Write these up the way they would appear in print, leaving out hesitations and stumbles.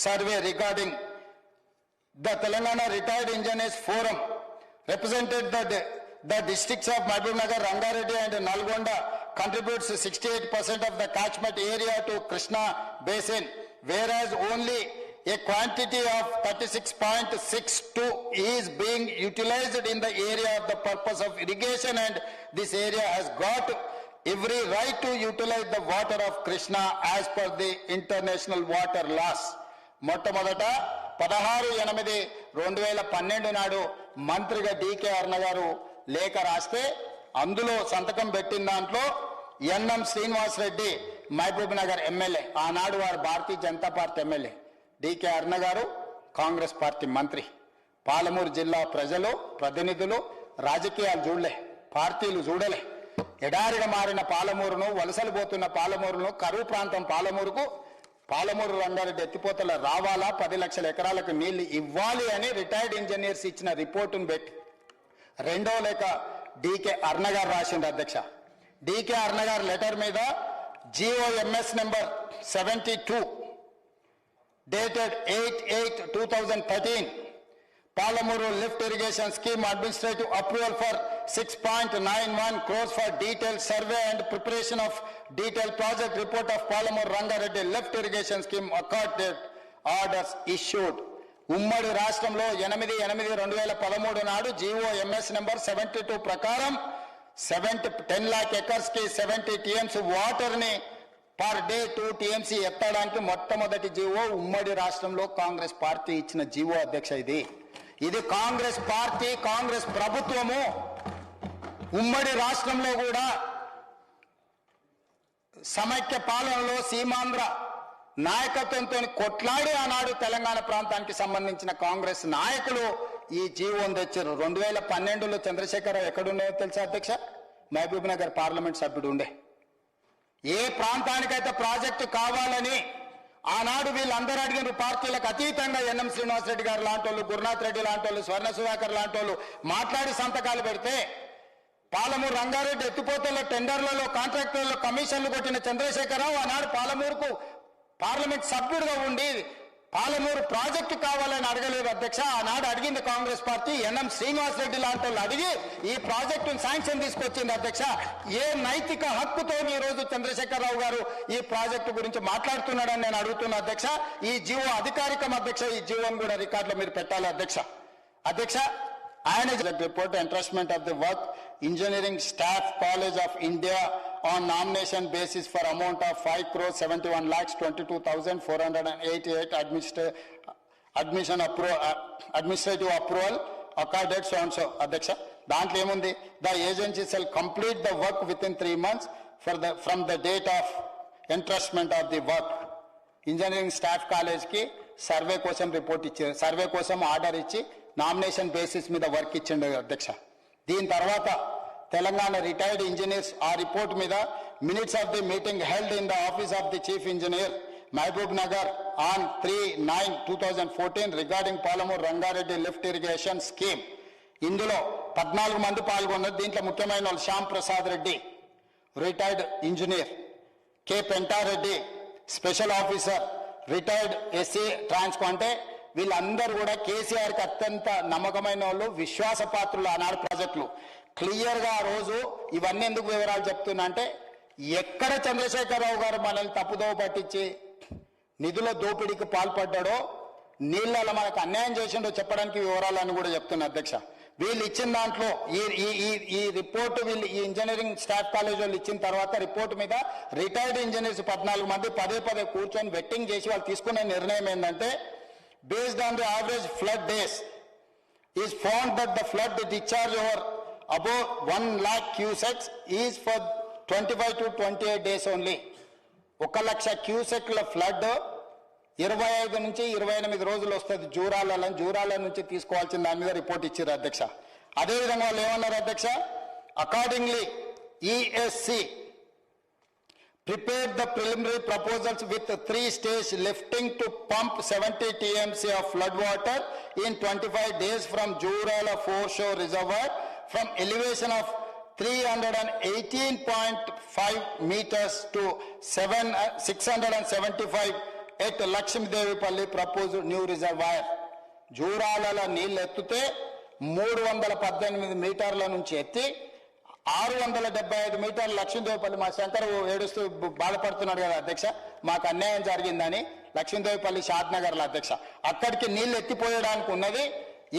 survey regarding the Telangana Retired Engineers Forum represented the districts of Mahbubnagar, Rangareddy and Nalgonda contributes 68% of the catchment area to Krishna Basin, whereas only a quantity of 36.62 is being utilized in the area of the purpose of irrigation, and this area has got every right to utilize the water of Krishna as per the international water laws. మొట్టమొదట 16/8/2012 నాడు మంత్రిగా decay అరుణ గారు లేఖ రాస్తే అందులో సంతకం పెట్టిన దాంట్లో ఎన్ఎం శ్రీనివాస్ రెడ్డి మహబూబ్ నగర్ ఎమ్మెల్యే, ఆనాడు వారు Bharatiya Janata party MLA, decay అరుణ గారు కాంగ్రెస్ పార్టీ మంత్రి. పాలమూరు జిల్లా ప్రజలు ప్రతినిధులు రాజకీయాలు చూడలే, పార్టీలు చూడలే. ఎడారిగా మారిన పాలమూరును, వలసలు పోతున్న పాలమూరును, కరువు ప్రాంతం పాలమూరు రంగారెడ్డి ఎత్తిపోతల రావాలా, 10 లక్షల ఎకరాలకు నీళ్లు ఇవ్వాలి అని రిటైర్డ్ ఇంజనీర్స్ ఇచ్చిన రిపోర్టును పెట్టి రెండో లేఖ డికే అరుణ గారు రాసిండు అధ్యక్ష. డికే అరుణ గారి లెటర్ మీద GOMS number 72 dated 8/8/2013 Palamuru lift irrigation scheme administrative approval for 6.91 crores for detailed survey and preparation of detailed project report of Palamuru Rangareddy lift irrigation scheme accorded orders issued. ఉమ్మడి రాష్ట్రంలో 8/8/2013 నాడు GOMS number 72 ప్రకారం 10 lakh acres కి 70 TMC water ని per day 2 TMC ఎత్తడానికి మొట్టమొదటి GO ఉమ్మడి రాష్ట్రంలో కాంగ్రెస్ పార్టీ ఇచ్చిన జీవో అధ్యక్ష. ఇది కాంగ్రెస్ పార్టీ, కాంగ్రెస్ ప్రభుత్వము ఉమ్మడి రాష్ట్రంలో కూడా సమైక్య పాలనలో సీమాంధ్ర నాయకత్వంతో కొట్లాడి ఆనాడు తెలంగాణ ప్రాంతానికి సంబంధించిన కాంగ్రెస్ నాయకులు ఈ జీవోను తెచ్చారు. 2012లో చంద్రశేఖరరావు ఎక్కడున్నాయో తెలుసా అధ్యక్ష? మహబూబ్ నగర్ పార్లమెంట్ సభ్యుడు ఉండే. ఏ ప్రాంతానికైతే ప్రాజెక్టు కావాలని ఆనాడు వీళ్ళందరూ అడిగిన పార్టీలకు అతీతంగా ఎన్ఎం శ్రీనివాసరెడ్డి గారు లాంటి వాళ్ళు, గురునాథ్ రెడ్డి లాంటి వాళ్ళు, స్వర్ణ సుధాకర్ లాంటి వాళ్ళు మాట్లాడి సంతకాలు పెడితే పాలమూరు రంగారెడ్డి ఎత్తిపోతల టెండర్లలో కాంట్రాక్టర్లలో కమిషన్లు కొట్టిన చంద్రశేఖరరావు ఆనాడు పాలమూరుకు పార్లమెంట్ సభ్యుడిగా ఉండి పాలమూరు ప్రాజెక్టు కావాలని అడగలేదు అధ్యక్ష. ఆనాడు అడిగింది కాంగ్రెస్ పార్టీ. ఎన్ఎం శ్రీనివాసరెడ్డి లాంటి వాళ్ళు అడిగి ఈ ప్రాజెక్టును శాంక్షన్ తీసుకొచ్చింది అధ్యక్ష. ఏ నైతిక హక్కుతో ఈ రోజు చంద్రశేఖరరావు గారు ఈ ప్రాజెక్టు గురించి మాట్లాడుతున్నాడని నేను అడుగుతున్నా అధ్యక్ష. ఈ జీవో అధికారికం అధ్యక్ష. ఈ జీవోను కూడా రికార్డులో మీరు పెట్టాలి అధ్యక్ష. ఆయన report entrustment of the work Engineering Staff College of India on nomination basis for amount of 5,71,22,488 administrative approval accorded so and so అధ్యక్ష. దాంట్లో ఏముంది? The agency shall complete the work within 3 months from the date of entrustment of the work. Engineering staff కాలేజ్కి survey కోసం report ఇచ్చారు, survey కోసం order ఇచ్చి nomination basis మీద work ఇచ్చిండు అధ్యక్ష. దీని తర్వాత తెలంగాణ రిటైర్డ్ ఇంజనీర్స్ ఆ రిపోర్ట్ మీద minutes of the meeting held in the office of the chief engineer Mahabubnagar on 3/9/2014 regarding Palamuru Rangareddy lift irrigation scheme. ఇందులో 14 మంది పాల్గొన్నారు. దీంట్లో ముఖ్యమైన వాళ్ళు Shyam Prasad Reddy retired engineer, K Pentareddy special officer, retired SE Transco. అంటే వీళ్ళందరూ కూడా కేసీఆర్కి అత్యంత నమ్మకమైన వాళ్ళు, విశ్వాసపాత్రులు ఆనాడు ప్రాజెక్టులు. క్లియర్గా ఆ రోజు ఇవన్నీ ఎందుకు వివరాలు చెప్తున్నా అంటే ఎక్కడ చంద్రశేఖరరావు గారు మనల్ని తప్పుదోవ పట్టించి నిధుల దోపిడీకి పాల్పడ్డాడో, నీళ్ళలో మనకు అన్యాయం చేసిండో చెప్పడానికి వివరాలని కూడా చెప్తున్నా అధ్యక్ష. వీళ్ళు ఇచ్చిన దాంట్లో ఈ రిపోర్టు వీళ్ళు ఈ ఇంజనీరింగ్ స్టాఫ్ కాలేజ్ వాళ్ళు ఇచ్చిన తర్వాత రిపోర్టు మీద రిటైర్డ్ ఇంజనీర్స్ 14 మంది పదే కూర్చొని వెట్టింగ్ చేసి వాళ్ళు తీసుకున్న నిర్ణయం ఏంటంటే, based on the average flood days is found that the flood discharge over above 1 lakh cusecs is for 25 to 28 days only. 1 లక్ష క్యూసెక్ల ఫ్లడ్ 25 నుంచి 28 రోజులు వస్తుంది. జూరాల నుంచి తీసుకోవాల్సిన దాని మీద రిపోర్ట్ ఇచ్చారు అధ్యక్ష. అదేవిధంగా వాళ్ళు ఏమన్నారు అధ్యక్ష? Accordingly ESC prepared the preliminary proposals with 3-stage lifting to pump 70 TMC of flood water in 25 days from Jurala foreshore reservoir from elevation of 318.5 meters to 675 at Lakshmidevipalli propose new reservoir. జూరాలలో నీళ్లు ఎత్తితే 318 మీటర్ల నుంచి ఎత్తి 675 మీటర్లు లక్ష్మీదేవిపల్లి. మా శంకర్ ఏడుస్తూ బాధపడుతున్నాడు కదా అధ్యక్ష, మాకు అన్యాయం జరిగిందని. లక్ష్మీదేవిపల్లి షాద్నగర్లో అధ్యక్ష, అక్కడికి నీళ్లు ఎత్తిపోయడానికి ఉన్నది.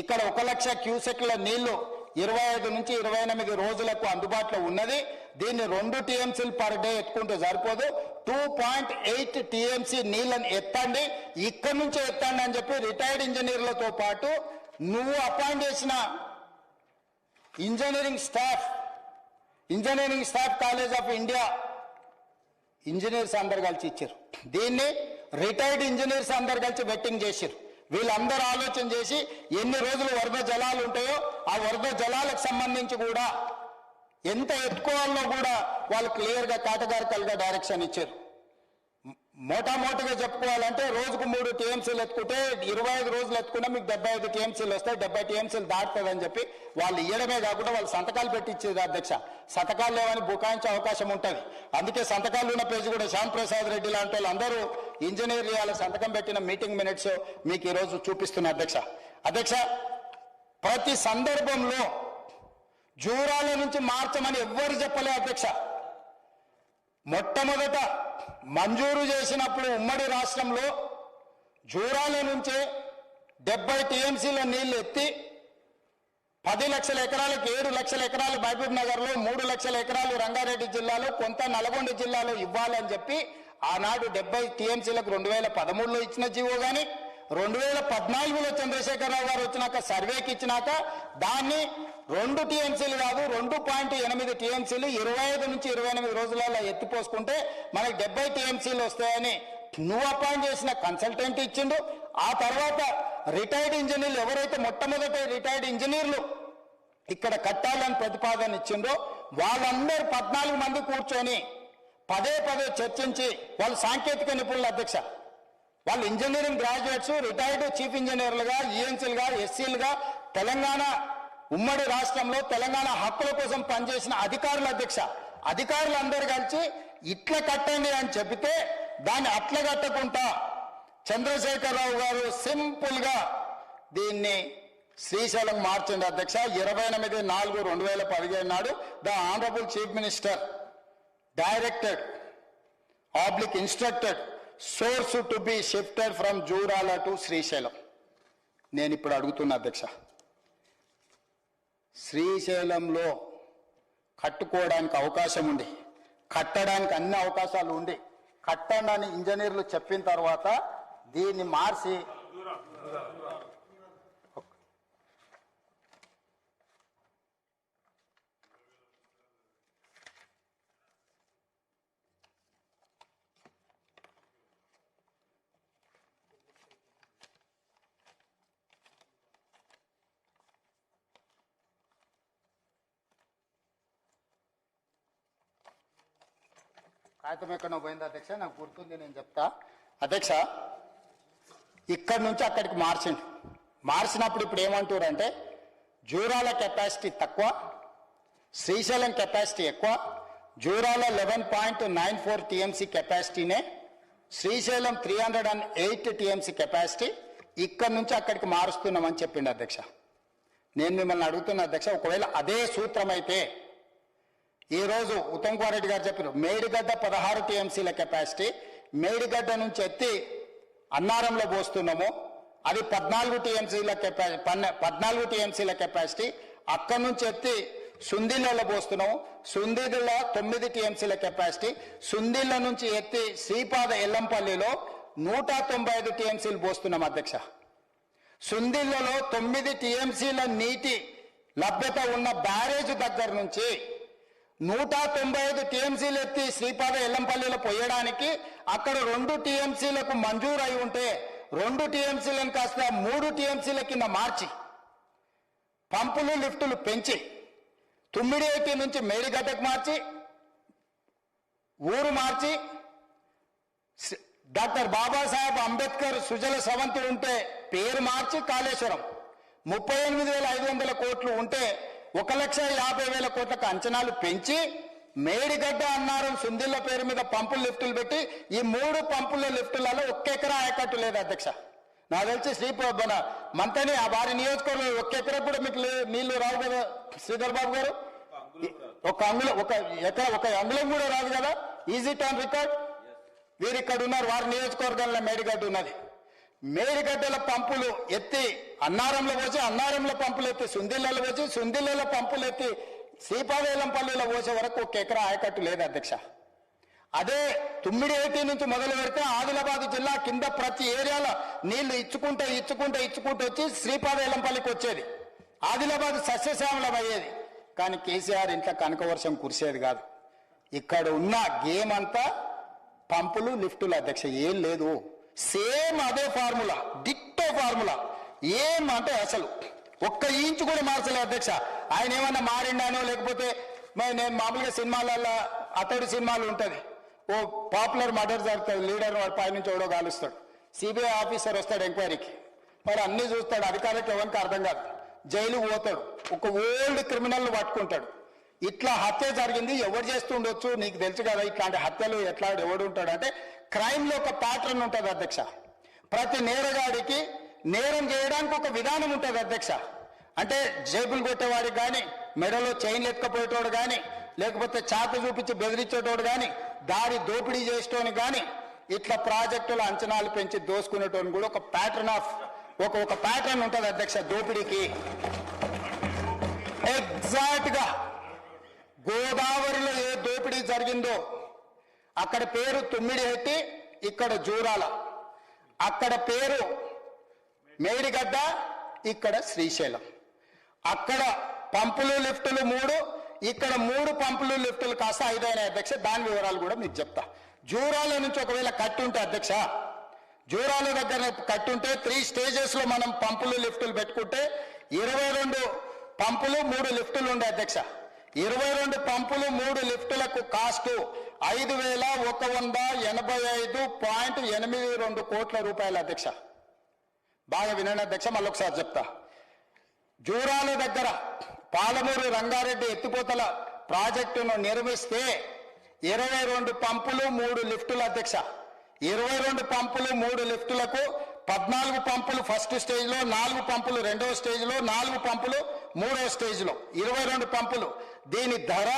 ఇక్కడ 1,00,000 క్యూసెక్ల నీళ్లు 25 నుంచి 28 రోజులకు అందుబాటులో ఉన్నది. దీన్ని 2 టీఎంసీలు పర్ డే ఎత్తుకుంటే సరిపోదు. 2.8 టీఎంసీ నీళ్ళని ఎత్తండి, ఇక్కడి నుంచి ఎత్తండి అని చెప్పి రిటైర్డ్ ఇంజనీర్లతో పాటు నువ్వు అపాయింట్ చేసిన engineering staff college of India engineers అందరు కలిసి ఇచ్చారు. దీన్ని రిటైర్డ్ ఇంజనీర్స్ అందరు కలిసి వెట్టింగ్ చేశారు. వీళ్ళందరూ ఆలోచన చేసి ఎన్ని రోజులు వరద జలాలు ఉంటాయో ఆ వరద జలాలకు సంబంధించి కూడా ఎంత ఎత్తుకోవాలో కూడా వాళ్ళు క్లియర్గా కేటగారికల్గా డైరెక్షన్ ఇచ్చారు. మోటామోటిగా చెప్పుకోవాలంటే రోజుకు 3 టీఎంసీలు ఎత్తుకుంటే 25 రోజులు ఎత్తుకున్నా మీకు 75 టీఎంసీలు వస్తాయి, 70 టీఎంసీలు దాటుతుందని చెప్పి వాళ్ళు ఇయ్యడమే కాకుండా వాళ్ళు సంతకాలు పెట్టి ఇచ్చేది అధ్యక్ష. సంతకాలు లేవని బుకాయించే అవకాశం ఉంటుంది. అందుకే సంతకాలు ఉన్న పేజీ కూడా శ్యామ్ ప్రసాద్ రెడ్డి లాంటి వాళ్ళు అందరూ ఇంజనీర్లు వాళ్ళ సంతకం పెట్టిన మీటింగ్ మినిట్స్ మీకు ఈరోజు చూపిస్తున్న అధ్యక్ష. ప్రతి సందర్భంలో జూరాల నుంచి మార్చమని ఎవ్వరు చెప్పలే అధ్యక్ష. మొట్టమొదట మంజూరు చేసినప్పుడు ఉమ్మడి రాష్ట్రంలో జూరాల నుంచే 70 టీఎంసీల నీళ్లు ఎత్తి 10 లక్షల ఎకరాలకు 7 లక్షల ఎకరాలు మహబూబ్ నగర్లో, 3 లక్షల ఎకరాలు రంగారెడ్డి జిల్లాలో, కొంత నల్గొండ జిల్లాలో ఇవ్వాలని చెప్పి ఆనాడు 70 టీఎంసీలకు 2013లో ఇచ్చిన జీవో కానీ 2014లో చంద్రశేఖరరావు గారు వచ్చినాక సర్వేకి ఇచ్చినాక దాన్ని 2 టీఎంసీలు కాదు 2.8 టీఎంసీలు 25 నుంచి 28 రోజులలో ఎత్తిపోసుకుంటే మనకి 70 టీఎంసీలు వస్తాయని నువ్వు అపాయింట్ చేసిన కన్సల్టెంట్ ఇచ్చిండు. ఆ తర్వాత రిటైర్డ్ ఇంజనీర్లు ఎవరైతే మొట్టమొదటి రిటైర్డ్ ఇంజనీర్లు ఇక్కడ కట్టాలని ప్రతిపాదన ఇచ్చిండ్రో వాళ్ళందరూ 14 మంది కూర్చొని పదే చర్చించి వాళ్ళు సాంకేతిక నిపుణులు అధ్యక్ష. వాళ్ళు ఇంజనీరింగ్ గ్రాడ్యుయేట్స్, రిటైర్డ్ చీఫ్ ఇంజనీర్లుగా, ఈఎన్సీలుగా, ఎస్సీలుగా తెలంగాణ ఉమ్మడి రాష్ట్రంలో తెలంగాణ హక్కుల కోసం పనిచేసిన అధికారులు అధ్యక్ష. అధికారులందరూ కలిసి ఇట్లా కట్టండి అని చెబితే దాన్ని అట్లా కట్టకుండా చంద్రశేఖరరావు గారు సింపుల్ గా దీన్ని శ్రీశైలం మార్చండి అధ్యక్ష. 28/4/2015 నాడు the honourable chief minister instructed source to be shifted from Jurala to Srisailam. నేను ఇప్పుడు అడుగుతున్నా అధ్యక్ష, శ్రీశైలంలో కట్టుకోవడానికి అవకాశం ఉంది, కట్టడానికి అన్ని అవకాశాలు ఉండి కట్టండి అని ఇంజనీర్లు చెప్పిన తర్వాత దీన్ని మార్చి కాగితం ఎక్కడో పోయింది అధ్యక్ష, నాకు గుర్తుంది, నేను చెప్తా అధ్యక్ష. ఇక్కడి నుంచి అక్కడికి మార్చినప్పుడు ఇప్పుడు ఏమంటారంటే జూరాల కెపాసిటీ తక్కువ, శ్రీశైలం కెపాసిటీ ఎక్కువ. జూరాల 11.94 టీఎంసీ కెపాసిటీనే, శ్రీశైలం 308 టీఎంసీ కెపాసిటీ. ఇక్కడి నుంచి అక్కడికి మారుస్తున్నామని చెప్పిండు అధ్యక్ష. నేను మిమ్మల్ని అడుగుతున్న అధ్యక్ష, ఒకవేళ అదే సూత్రం అయితే ఈ రోజు ఉత్తమ్ కుమార్ రెడ్డి గారు చెప్పారు మేడిగడ్డ 16 టీఎంసీల కెపాసిటీ, మేడిగడ్డ నుంచి ఎత్తి అన్నారంలో పోస్తున్నాము, అది 14 టీఎంసీల కెపాసిటీ. అక్కడి నుంచి ఎత్తి సుందిళ్ళలో పోస్తున్నాము, సుందిళ్ళ 9 టీఎంసీల కెపాసిటీ. సుందిళ్ళ నుంచి ఎత్తి శ్రీపాద ఎల్లంపల్లిలో 195 టీఎంసీలు పోస్తున్నాం అధ్యక్ష. సుందిళ్ళలో 9 టీఎంసీల నీటి లభ్యత ఉన్న బ్యారేజ్ దగ్గర నుంచి 195 టీఎంసీలు ఎత్తి శ్రీపాద ఎల్లంపల్లిలో పోయడానికి అక్కడ 2 టీఎంసీలకు మంజూరు అయి ఉంటే 2 టీఎంసీలను కాస్త 3 టీఎంసీల కింద మార్చి పంపులు లిఫ్టులు పెంచి తుమ్మిడియేటి నుంచి మేడిగడ్డకు మార్చి ఊరు మార్చి డాక్టర్ బాబాసాహెబ్ అంబేద్కర్ సుజల స్రవంతి ఉంటే పేరు మార్చి కాళేశ్వరం 38,500 కోట్లు ఉంటే 1,50,000 కోట్లకు అంచనాలు పెంచి మేడిగడ్డ అన్నారం సుందిల్ల పేరు మీద పంపులు లిఫ్టులు పెట్టి ఈ 3 పంపుల లిఫ్టులలో 1 ఎకరా ఆయకట్టు లేదు అధ్యక్ష. నాకు తెలిసి శ్రీపొబ్బన మంతని ఆ వారి నియోజకవర్గంలో 1 ఎకరా కూడా మీకు నీళ్లు రావు కదా శ్రీధర్ బాబు గారు. ఒక అంగుళం కూడా రాదు కదా. Is it on record? వీరు ఇక్కడ ఉన్నారు, వారి నియోజకవర్గంలో మేడిగడ్డ ఉన్నది. మేడిగడ్డల పంపులు ఎత్తి అన్నారంలో పోసి, అన్నారంలో పంపులు ఎత్తి సుందిల్లలో పోసి, సుందిల్లలో పంపులు ఎత్తి శ్రీపాదవేలంపల్లిలో పోసే వరకు 1 ఎకరా ఆయకట్టు లేదు అధ్యక్ష. అదే తుమ్మిడిహెట్టి నుంచి మొదలు పెడితే ఆదిలాబాద్ జిల్లా కింద ప్రతి ఏరియాలో నీళ్లు ఇచ్చుకుంటే వచ్చి శ్రీపాదవేలంపల్లికి వచ్చేది. ఆదిలాబాద్ సస్యశ్యామలం అయ్యేది. కానీ కేసీఆర్ ఇంట్లో కనక వర్షం కురిసేది కాదు. ఇక్కడ ఉన్న గేమ్ అంతా పంపులు లిఫ్టులు అధ్యక్ష, ఏం లేదు. సేమ్ అదే ఫార్ములా, డిట్టో ఫార్ములా. ఏం అంటే అసలు 1 ఇంచు కూడా మార్చలేదు అధ్యక్ష. ఆయన ఏమన్నా మారిండానో లేకపోతే నేను మామూలుగా సినిమాలలో అతడి సినిమాలు ఉంటుంది, ఓ పాపులర్ మర్డర్ జరుగుతుంది, లీడర్ వాడు పైనుంచి ఎవడో కాలుస్తాడు, సిబిఐ ఆఫీసర్ వస్తాడు ఎంక్వైరీకి, వాడు అన్ని చూస్తాడు, అధికారులకు ఎవరికి అర్థం కాదు, జైలుకు పోతాడు, ఒక ఓల్డ్ క్రిమినల్ పట్టుకుంటాడు. ఇట్లా హత్య జరిగింది, ఎవరు చేస్తుండొచ్చు నీకు తెలుసు కదా, ఇట్లాంటి హత్యలు ఎట్లా ఎవడు ఉంటాడు అంటే క్రైమ్ లో ఒక ప్యాటర్న్ ఉంటుంది అధ్యక్ష. ప్రతి నేరగాడికి నేరం చేయడానికి ఒక విధానం ఉంటుంది అధ్యక్ష. అంటే జేబులు కొట్టేవాడికి కానీ, మెడలో చైన్లు ఎత్తుకపోయేటోడు కానీ, లేకపోతే చాకు చూపించి బెదిరించేటోడు కానీ, దారి దోపిడీ చేసేటోని కానీ, ఇట్లా ప్రాజెక్టుల అంచనాలు పెంచి దోసుకునేటోని కూడా ఒక ప్యాటర్న్ ఆఫ్ ఒక ప్యాటర్న్ ఉంటుంది అధ్యక్ష దోపిడీకి. ఎగ్జాక్ట్ గా గోదావరిలో ఏ దోపిడీ జరిగిందో అక్కడ పేరు తుమ్మిడిహెట్టి, ఇక్కడ జూరాల, అక్కడ పేరు మేడిగడ్డ, ఇక్కడ శ్రీశైలం. అక్కడ పంపులు లిఫ్టులు 3, ఇక్కడ 3 పంపులు లిఫ్టులు కాస్త 5 అయినాయి అధ్యక్ష. దాని వివరాలు కూడా మీకు చెప్తా. జూరాల నుంచి ఒకవేళ కట్టుంటే అధ్యక్ష, జూరాల దగ్గర కట్టుంటే 3 స్టేజెస్ లో మనం పంపులు లిఫ్టులు పెట్టుకుంటే 22 పంపులు 3 లిఫ్టులు ఉండే అధ్యక్ష. 22 పంపులు 3 లిఫ్టులకు కాస్ట్ 5,185.82 కోట్ల రూపాయలు అధ్యక్ష. బాగా వినండి అధ్యక్ష, మళ్ళొకసారి చెప్తా. జూరాల దగ్గర పాలమూరు రంగారెడ్డి ఎత్తిపోతల ప్రాజెక్టును నిర్మిస్తే 22 పంపులు 3 లిఫ్టులు అధ్యక్ష. 22 పంపులు 3 లిఫ్టులకు 14 పంపులు ఫస్ట్ స్టేజ్ లో, 4 పంపులు రెండవ స్టేజ్ లో, 4 పంపులు మూడవ స్టేజ్ లో, 22 పంపులు. దీని ధర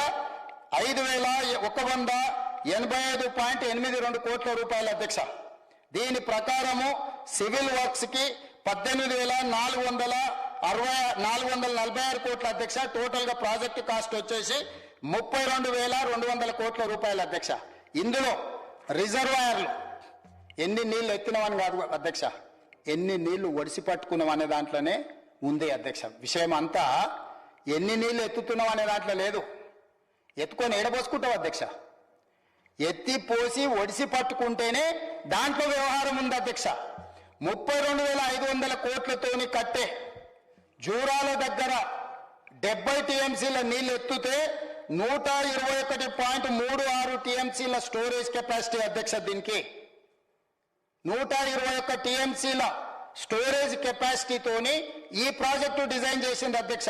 5,185.82 కోట్ల రూపాయలు అధ్యక్ష. దీని ప్రకారము సివిల్ వర్క్స్ కి 18,446 కోట్ల అధ్యక్ష. టోటల్ గా ప్రాజెక్టు కాస్ట్ వచ్చేసి 32,200 కోట్ల రూపాయలు అధ్యక్ష. ఇందులో రిజర్వాయర్లు ఎన్ని నీళ్లు ఎత్తినవని కాదు అధ్యక్ష, ఎన్ని నీళ్లు ఒడిసి పట్టుకున్నాం అనే దాంట్లోనే ఉంది అధ్యక్ష. విషయం అంతా ఎన్ని నీళ్లు ఎత్తుతున్నాం అనే దాంట్లో లేదు. ఎత్తుకొని ఎడబోసుకుంటావు అధ్యక్ష. ఎత్తి పోసి ఒడిసి పట్టుకుంటేనే దాంట్లో వ్యవహారం ఉంది అధ్యక్ష. 32,500 కోట్లతోని కట్టే జూరాల దగ్గర 70 టీఎంసీల నీళ్లు ఎత్తుతే 121.36 టీఎంసీల స్టోరేజ్ కెపాసిటీ అధ్యక్ష. దీనికి 121 టీఎంసీల స్టోరేజ్ కెపాసిటీతోని ఈ ప్రాజెక్టు డిజైన్ చేసింది అధ్యక్ష.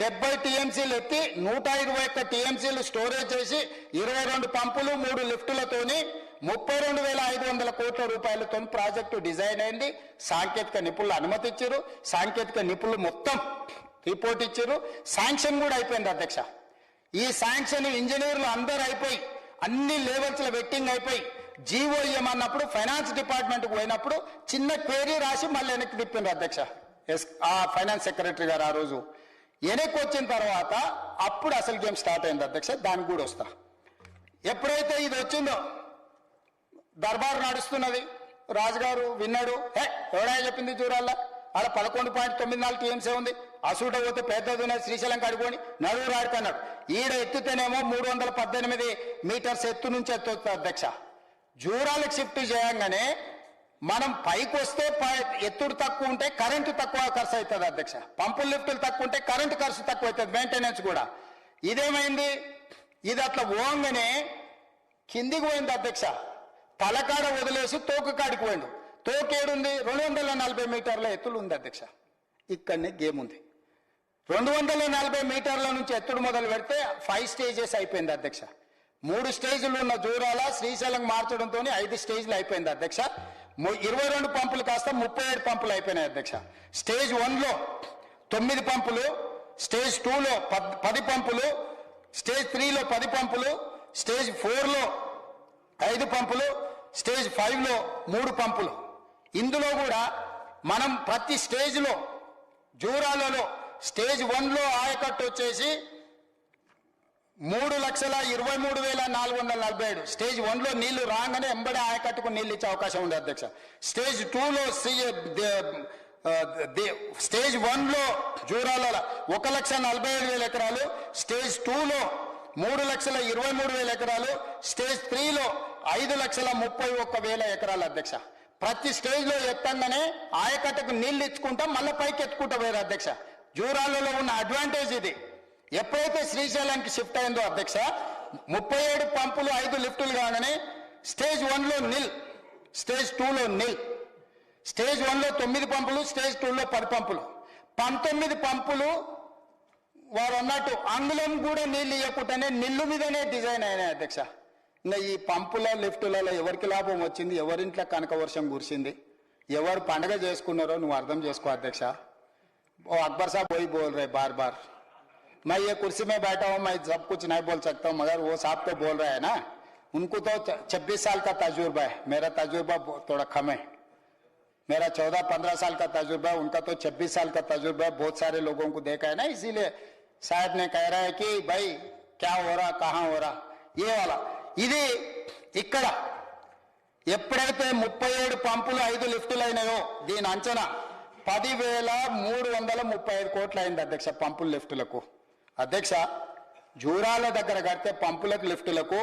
70 టీఎంసీలు ఎత్తి 121 టీఎంసీలు స్టోరేజ్ చేసి 22 పంపులు 3 లిఫ్టులతోని 32,500 కోట్ల రూపాయలతో ప్రాజెక్టు డిజైన్ అయింది. సాంకేతిక నిపుణులు అనుమతి ఇచ్చారు, సాంకేతిక నిపుణులు మొత్తం రిపోర్ట్ ఇచ్చారు, శాంక్షన్ కూడా అయిపోయింది అధ్యక్ష. ఈ శాంక్షన్ ఇంజనీర్లు అందరూ అయిపోయి అన్ని లెవెల్స్ లో వెట్టింగ్ అయిపోయి జీవో ఇవ్వమన్నప్పుడు ఫైనాన్స్ డిపార్ట్మెంట్కి పోయినప్పుడు చిన్న క్వేరీ రాసి మళ్ళీ వెనక్కి తిప్పిండ్రు అధ్యక్ష. ఆ ఫైనాన్స్ సెక్రటరీ గారు ఆ రోజు వెనక్కి వచ్చిన తర్వాత అప్పుడు అసలు గేమ్ స్టార్ట్ అయింది అధ్యక్ష. దానికి కూడా వస్తా. ఎప్పుడైతే ఇది వచ్చిందో దర్బారు నడుస్తున్నది, రాజుగారు విన్నాడు, ఎవడా చెప్పింది జూరాల్లో అలా 11.94 టీఎంసీ ఉంది, అసూట పోతే పెద్దది ఉన్నది శ్రీశైలం కడుకొని నడువు రాడుకన్నాడు. ఈడ ఎత్తుతేనేమో 318 మీటర్స్ ఎత్తు నుంచి ఎత్తు అధ్యక్ష. జూరాలకు షిఫ్ట్ చేయంగానే మనం పైకి వస్తే ఎత్తుడు తక్కువ ఉంటే కరెంటు తక్కువ ఖర్చు అవుతుంది అధ్యక్ష. పంపుల లిఫ్టులు తక్కువ ఉంటే కరెంటు ఖర్చు తక్కువ అవుతుంది, మెయింటెనెన్స్ కూడా. ఇదేమైంది, ఇది అట్లా పోగానే కిందికి పోయింది అధ్యక్ష. తలకాడ వదిలేసి తోక కాడికి పోయింది. తోకేడుంది 240 మీటర్ల ఎత్తులు ఉంది అధ్యక్ష. ఇక్కడనే గేమ్ ఉంది. 240 మీటర్ల నుంచి ఎత్తుడు మొదలు పెడితే 5 స్టేజెస్ అయిపోయింది అధ్యక్ష. 3 స్టేజ్లు ఉన్న జూరాల శ్రీశైలం మార్చడంతో 5 స్టేజ్లు అయిపోయింది అధ్యక్ష. 22 పంపులు కాస్త 37 పంపులు అయిపోయినాయి అధ్యక్ష. స్టేజ్ 1లో 9 పంపులు, స్టేజ్ 2లో 10 పంపులు, స్టేజ్ 3లో 10 పంపులు, స్టేజ్ 4లో 5 పంపులు, స్టేజ్ 5లో 3 పంపులు. ఇందులో కూడా మనం ప్రతి స్టేజ్లో జూరాలలో స్టేజ్ 1లో ఆయకట్టు వచ్చేసి 3,23,447. స్టేజ్ 1లో నీళ్లు రాగానే ఎంబడే ఆయకట్టుకు నీళ్ళు ఇచ్చే అవకాశం ఉంది అధ్యక్ష. స్టేజ్ 2లో స్టేజ్ 1లో జూరాల 1,47,000 ఎకరాలు, స్టేజ్ 2లో 3,23,000 ఎకరాలు, స్టేజ్ 3లో 5,31,000 ఎకరాలు అధ్యక్ష. ప్రతి స్టేజ్ లో ఎత్తంగానే ఆయకట్టుకు నీళ్లు ఇచ్చుకుంటాం, మళ్ళీ పైకి ఎత్తుకుంటా పోయారు అధ్యక్ష. జూరాలలో ఉన్న అడ్వాంటేజ్ ఇది. ఎప్పుడైతే శ్రీశైలానికి షిఫ్ట్ అయిందో అధ్యక్ష, 37 పంపులు 5 లిఫ్టులు కాగానే స్టేజ్ 1లో నిల్, స్టేజ్ 2లో నిల్. స్టేజ్ 1లో 9 పంపులు, స్టేజ్ 2లో 10 పంపులు. 19 పంపులు వారు అన్నట్టు అంగుళం కూడా నీళ్ళు ఇవ్వకుండానే నిల్లు మీదనే డిజైన్ అయినాయి అధ్యక్ష. ఇంకా ఈ పంపుల లిఫ్టులలో ఎవరికి లాభం వచ్చింది, ఎవరింట్లో కనక వర్షం కురిసింది, ఎవరు పండగ చేసుకున్నారో నువ్వు అర్థం చేసుకో అధ్యక్ష. ओ अकबर साहब वही बोल रहे बार बार, मैं ये कुर्सी में बैठा हूं, मैं सब कुछ नहीं बोल सकता हूं, मगर वो साहब तो बोल रहे हैं ना, उनको तो 26 साल का तजुर्बा है, मेरा तजुर्बा थोड़ा कम है. मेरा 14-15 साल का तजुर्बा है, उनका तो 26 साल का तजुर्बा है. बहुत सारे लोगों को देखा है ना, इसीलिए साहब ने कह रहा है कि भाई क्या हो रहा, कहाँ हो रहा, ये वाला. ఇది ఇక్కడ ఎప్పుడైతే 37 పంపులు 5 లిఫ్టులు అయినాయో దీని అంచనా 10,335 కోట్లు అయింది అధ్యక్ష పంపుల లిఫ్టులకు. అధ్యక్ష, జూరాల దగ్గర కడితే పంపులకు లిఫ్టులకు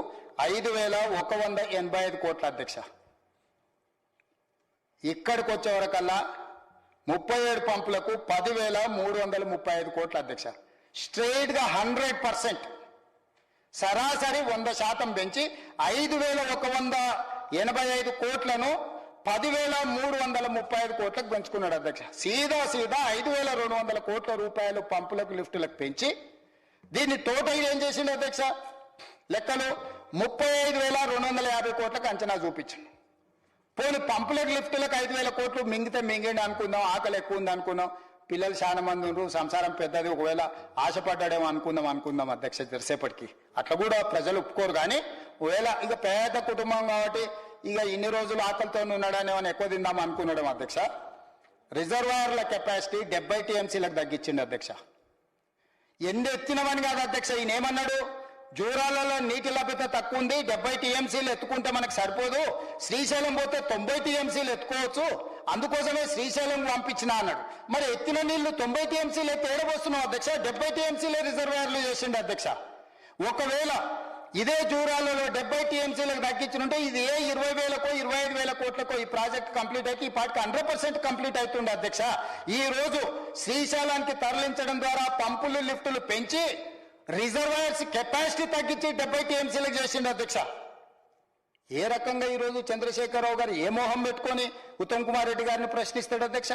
5,185 కోట్ల అధ్యక్ష. ఇక్కడికి వచ్చే వరకల్లా 37 పంపులకు 10,335 కోట్ల అధ్యక్ష. స్ట్రైట్ గా 100% సరాసరి 100% పెంచి 5,185 కోట్లను 10,335 కోట్లకు పెంచుకున్నాడు అధ్యక్ష. సీదా 5,200 కోట్ల రూపాయలు పంపులకు లిఫ్టులకు పెంచి దీన్ని టోటల్ ఏం చేసింది అధ్యక్ష, లెక్కలు 35,250 కోట్లకు అంచనా చూపించింది. పోనీ పంపులకు లిఫ్టులకు 5,000 కోట్లు మింగితే మింగండి అనుకుందాం, ఆకలి ఎక్కువ ఉంది అనుకుందాం, పిల్లలు చాలా మంది ఉన్నారు, సంసారం పెద్దది, ఒకవేళ ఆశపడ్డాడేమో అనుకుందాం అధ్యక్ష జరిసేపటికి. అట్లా కూడా ప్రజలు ఒప్పుకోరు. కానీ ఒకవేళ ఇక పేద కుటుంబం కాబట్టి ఇక ఇన్ని రోజులు ఆకలితో ఉన్నాడని ఏమైనా ఎక్కువ తిందాం అనుకున్నాడు అధ్యక్ష. రిజర్వాయర్ల కెపాసిటీ 70 TMCలకు తగ్గించింది అధ్యక్ష. ఎన్ని ఎత్తినమని కాదు అధ్యక్ష, ఈయన ఏమన్నాడు, జూరాలలో నీటి లభ్యత తక్కువ ఉంది, 70 TMCలు ఎత్తుకుంటే మనకు సరిపోదు, శ్రీశైలం పోతే 90 TMCలు ఎత్తుకోవచ్చు, అందుకోసమే శ్రీశైలం పంపించిన అన్నాడు. మరి ఎత్తిన నీళ్లు 90 TMCలు ఎత్తి ఏడబోస్తున్నావు అధ్యక్ష, 70 TMCలే రిజర్వాయర్లు చేసిండు అధ్యక్ష. ఒకవేళ ఇదే జూరాలలో 70 TMCలకు తగ్గించుంటే ఇది ఏ 20,000కో 25,000 కోట్లకో ఈ ప్రాజెక్ట్ కంప్లీట్ అయితే ఈ పాటికి 100% కంప్లీట్ అవుతుండే అధ్యక్ష. ఈ రోజు శ్రీశైలానికి తరలించడం ద్వారా పంపులు లిఫ్టులు పెంచి రిజర్వాయర్స్ కెపాసిటీ తగ్గించి 70 TMCలకు చేసిండు అధ్యక్ష. ఏ రకంగా ఈ రోజు చంద్రశేఖరరావు గారు ఏ మొహం పెట్టుకొని ఉత్తమ్ కుమార్ రెడ్డి గారిని ప్రశ్నిస్తాడు అధ్యక్ష?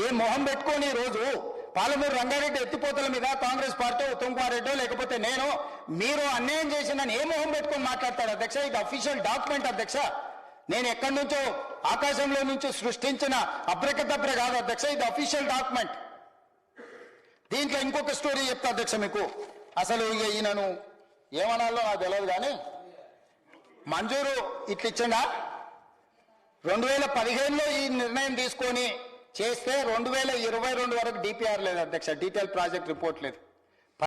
ఏ మొహం పెట్టుకొని ఈ రోజు పాలమూరు రంగారెడ్డి ఎత్తిపోతల మీద కాంగ్రెస్ పార్టీ ఉత్తమ్ కుమార్ రెడ్డి లేకపోతే నేను మీరు అన్యాయం చేసిందని ఏ మొహం పెట్టుకొని మాట్లాడతాడు అధ్యక్ష? ఇది అఫీషియల్ డాక్యుమెంట్ అధ్యక్ష. నేను ఎక్కడి నుంచో ఆకాశంలో నుంచి సృష్టించిన అబ్రకదబ్ర కాదు అధ్యక్ష, ఇది అఫీషియల్ డాక్యుమెంట్. దీంట్లో ఇంకొక స్టోరీ చెప్తా అధ్యక్ష మీకు. అసలు ఈయనను ఏమనాలో నాకు తెలియదు, కానీ మంజూరు ఇట్లా ఇచ్చిండా 2015లో ఈ నిర్ణయం తీసుకొని చేస్తే 2022 వరకు డిపిఆర్ లేదు అధ్యక్ష, డీటెయిల్ ప్రాజెక్ట్ రిపోర్ట్ లేదు.